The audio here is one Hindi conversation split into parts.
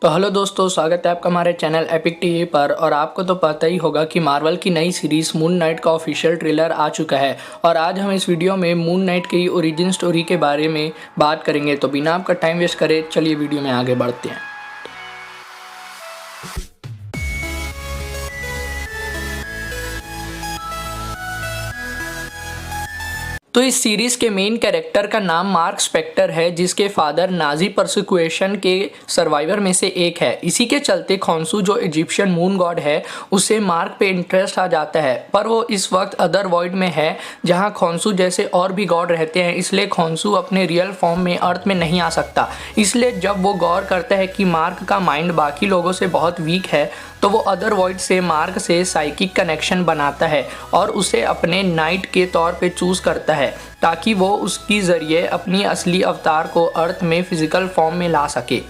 तो हेलो दोस्तों, स्वागत है आपका हमारे चैनल एपिक टीवी पर। और आपको तो पता ही होगा कि मार्वल की नई सीरीज मून नाइट का ऑफिशियल ट्रेलर आ चुका है। और आज हम इस वीडियो में मून नाइट की ओरिजिन स्टोरी के बारे में बात करेंगे। तो बिना आपका टाइम वेस्ट करे चलिए वीडियो में आगे बढ़ते हैं। तो इस सीरीज के मेन कैरेक्टर का नाम मार्क स्पेक्टर है, जिसके फादर नाजी परसिक्यूशन के सर्वाइवर में से एक है। इसी के चलते खॉन्सू जो इजिप्शियन मून गॉड है उसे मार्क पे इंटरेस्ट आ जाता है, पर वो इस वक्त अदर वर्ल्ड में है जहां खॉन्सू जैसे और भी गॉड रहते हैं। इसलिए खॉन्सू अपने रियल फॉर्म में अर्थ में नहीं आ सकता। इसलिए जब वो गौर करता है कि मार्क का माइंड बाकी लोगों से बहुत वीक है, तो वो अदर वर्ल्ड से मार्क से साइकिक कनेक्शन बनाता है और उसे अपने नाइट के तौर पे चूज करता है, ताकि वो उसकी ज़रिए अपनी असली अवतार को अर्थ में फिजिकल फॉर्म में ला सके।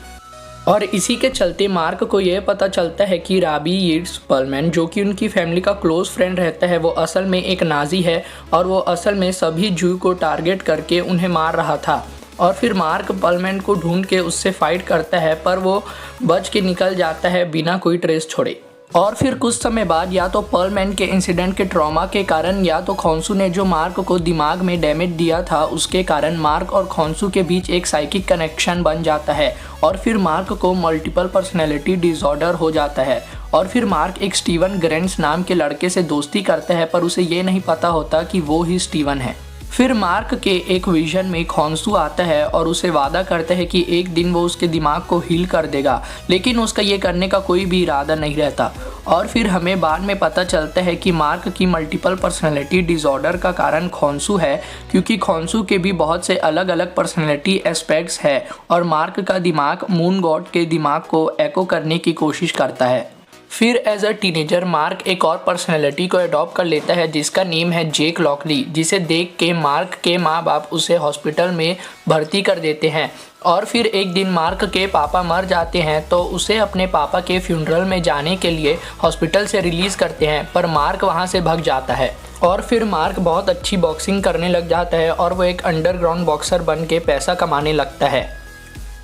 और इसी के चलते मार्क को यह पता चलता है कि राबी यीट्स पर्लमैन, जो कि उनकी फैमिली का क्लोज फ्रेंड रहता है, वो असल में एक नाजी है और वो असल में सभी जू को टारगेट करके उन्हें मार रहा था। और फिर मार्क पर्लमैन को ढूंढ के उससे फाइट करता है, पर वो बच के निकल जाता है बिना कोई ट्रेस छोड़े। और फिर कुछ समय बाद या तो पर्लमैन के इंसिडेंट के ट्रॉमा के कारण या तो खॉन्सू ने जो मार्क को दिमाग में डैमेज दिया था उसके कारण मार्क और खॉन्सू के बीच एक साइकिक कनेक्शन बन जाता है। और फिर मार्क को मल्टीपल पर्सनैलिटी डिसऑर्डर हो जाता है। और फिर मार्क एक स्टीवन ग्रेंट्स नाम के लड़के से दोस्ती करता है, पर उसे ये नहीं पता होता कि वो ही स्टीवन है। फिर मार्क के एक विजन में खॉन्सू आता है और उसे वादा करता है कि एक दिन वो उसके दिमाग को हील कर देगा, लेकिन उसका ये करने का कोई भी इरादा नहीं रहता। और फिर हमें बाद में पता चलता है कि मार्क की मल्टीपल पर्सनैलिटी डिसऑर्डर का कारण खॉन्सू है, क्योंकि खॉन्सू के भी बहुत से अलग अलग पर्सनैलिटी एस्पेक्ट्स है और मार्क का दिमाग मून गॉड के दिमाग को एको करने की कोशिश करता है। फिर एज अ टीनेजर मार्क एक और पर्सनैलिटी को अडॉप्ट कर लेता है जिसका नेम है जेक लॉकली, जिसे देख के मार्क के माँ बाप उसे हॉस्पिटल में भर्ती कर देते हैं। और फिर एक दिन मार्क के पापा मर जाते हैं, तो उसे अपने पापा के फ्यूनरल में जाने के लिए हॉस्पिटल से रिलीज़ करते हैं, पर मार्क वहाँ से भाग जाता है। और फिर मार्क बहुत अच्छी बॉक्सिंग करने लग जाता है और वो एक अंडरग्राउंड बॉक्सर बन के पैसा कमाने लगता है।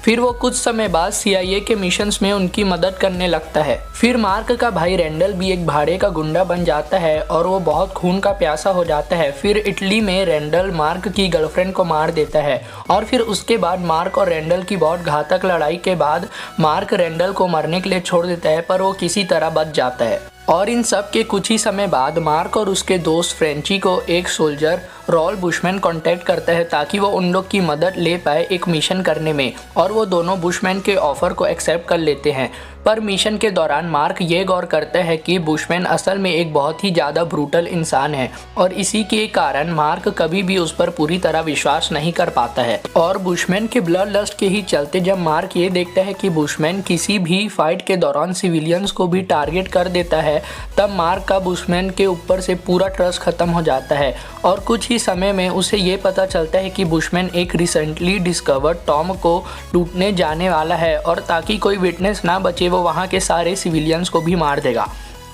फिर वो कुछ समय बाद CIA के मिशंस में उनकी मदद करने लगता है। फिर मार्क का भाई रैंडल भी एक भाड़े का गुंडा बन जाता है और वो बहुत खून का प्यासा हो जाता है। फिर इटली में रैंडल मार्क की गर्लफ्रेंड को मार देता है। और फिर उसके बाद मार्क और रैंडल की बहुत घातक लड़ाई के बाद मार्क रैंडल को मरने के लिए छोड़ देता है, पर वो किसी तरह बच जाता है। और इन सब के कुछ ही समय बाद मार्क और उसके दोस्त फ्रेंची को एक सोल्जर रॉल बुशमैन कांटेक्ट करता है, ताकि वो उन लोग की मदद ले पाए एक मिशन करने में। और वो दोनों बुशमैन के ऑफर को एक्सेप्ट कर लेते हैं। पर मिशन के दौरान मार्क ये गौर करता है कि बुशमैन असल में एक बहुत ही ज़्यादा ब्रूटल इंसान है, और इसी के कारण मार्क कभी भी उस पर पूरी तरह विश्वास नहीं कर पाता है। और बुशमैन के ब्लड लस्ट के ही चलते जब मार्क ये देखता है कि बुशमैन किसी भी फाइट के दौरान सिविलियंस को भी टारगेट कर देता है, तब मार्क का बुशमैन के ऊपर से पूरा ट्रस्ट खत्म हो जाता है। और कुछ ही समय में उसे ये पता चलता है कि बुशमैन एक रिसेंटली डिस्कवर्ड टॉम को लूटने जाने वाला है, और ताकि कोई विटनेस ना बचे वो वहाँ के सारे सिविलियंस को भी मार देगा।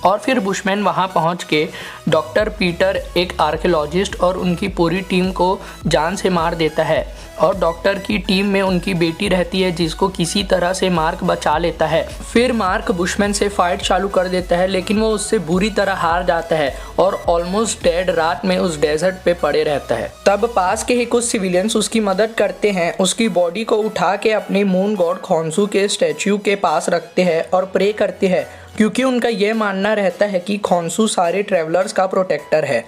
और फिर बुशमैन वहाँ पहुँच के डॉक्टर पीटर, एक आर्कियोलॉजिस्ट और उनकी पूरी टीम को जान से मार देता है। और डॉक्टर की टीम में उनकी बेटी रहती है, जिसको किसी तरह से मार्क बचा लेता है। फिर मार्क बुशमैन से फाइट चालू कर देता है, लेकिन वो उससे बुरी तरह हार जाता है और ऑलमोस्ट डेड रात में उस डेजर्ट पे पड़े रहता है। तब पास के ही कुछ सिविलियंस उसकी मदद करते हैं। उसकी बॉडी को उठा के अपने मून गॉड खॉन्सू के स्टैच्यू के पास रखते हैं और प्रे करते हैं, क्योंकि उनका यह मानना रहता है कि खॉन्सू सारे ट्रैवलर्स का प्रोटेक्टर है।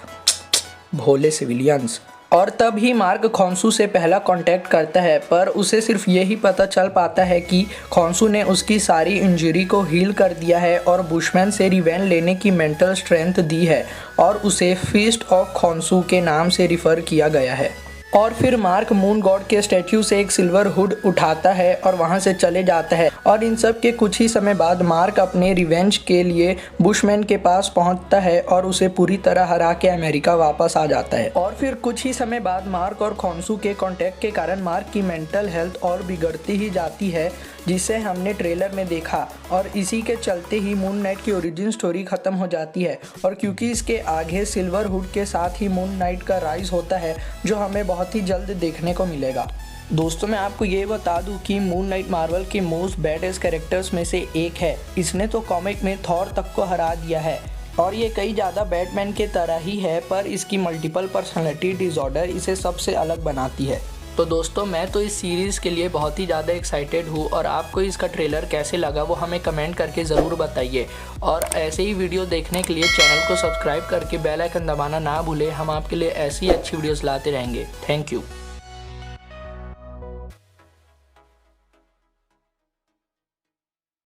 भोले सिविलियंस। और तब ही मार्क खॉन्सू से पहला कांटेक्ट करता है, पर उसे सिर्फ यही पता चल पाता है कि खॉन्सू ने उसकी सारी इंजरी को हील कर दिया है और बुशमैन से रिवेंज लेने की मेंटल स्ट्रेंथ दी है, और उसे फीस्ट ऑफ खॉन्सू के नाम से रिफ़र किया गया है। और फिर मार्क मून गॉड के स्टैच्यू से एक सिल्वर हुड उठाता है और वहां से चले जाता है। और इन सब के कुछ ही समय बाद मार्क अपने रिवेंज के लिए बुशमैन के पास पहुंचता है और उसे पूरी तरह हरा के अमेरिका वापस आ जाता है। और फिर कुछ ही समय बाद मार्क और खॉन्सू के कांटेक्ट के कारण मार्क की मेंटल हेल्थ और बिगड़ती ही जाती है, जिसे हमने ट्रेलर में देखा। और इसी के चलते ही मून नाइट की ओरिजिन स्टोरी खत्म हो जाती है। और क्योंकि इसके आगे सिल्वर हुड के साथ ही मून नाइट का राइज होता है, जो हमें बहुत ही जल्द देखने को मिलेगा। दोस्तों मैं आपको ये बता दूं कि मून नाइट मार्वल के मोस्ट बैडेस्ट कैरेक्टर्स में से एक है। इसने तो कॉमिक में थॉर तक को हरा दिया है और ये कई ज़्यादा बैटमैन के तरह ही है, पर इसकी मल्टीपल पर्सनैलिटी डिसऑर्डर इसे सबसे अलग बनाती है। तो दोस्तों मैं तो इस सीरीज़ के लिए बहुत ही ज़्यादा एक्साइटेड हूँ और आपको इसका ट्रेलर कैसे लगा वो हमें कमेंट करके ज़रूर बताइए। और ऐसे ही वीडियो देखने के लिए चैनल को सब्सक्राइब करके बेल आइकन दबाना ना भूलें। हम आपके लिए ऐसी अच्छी वीडियोस लाते रहेंगे। Thank you.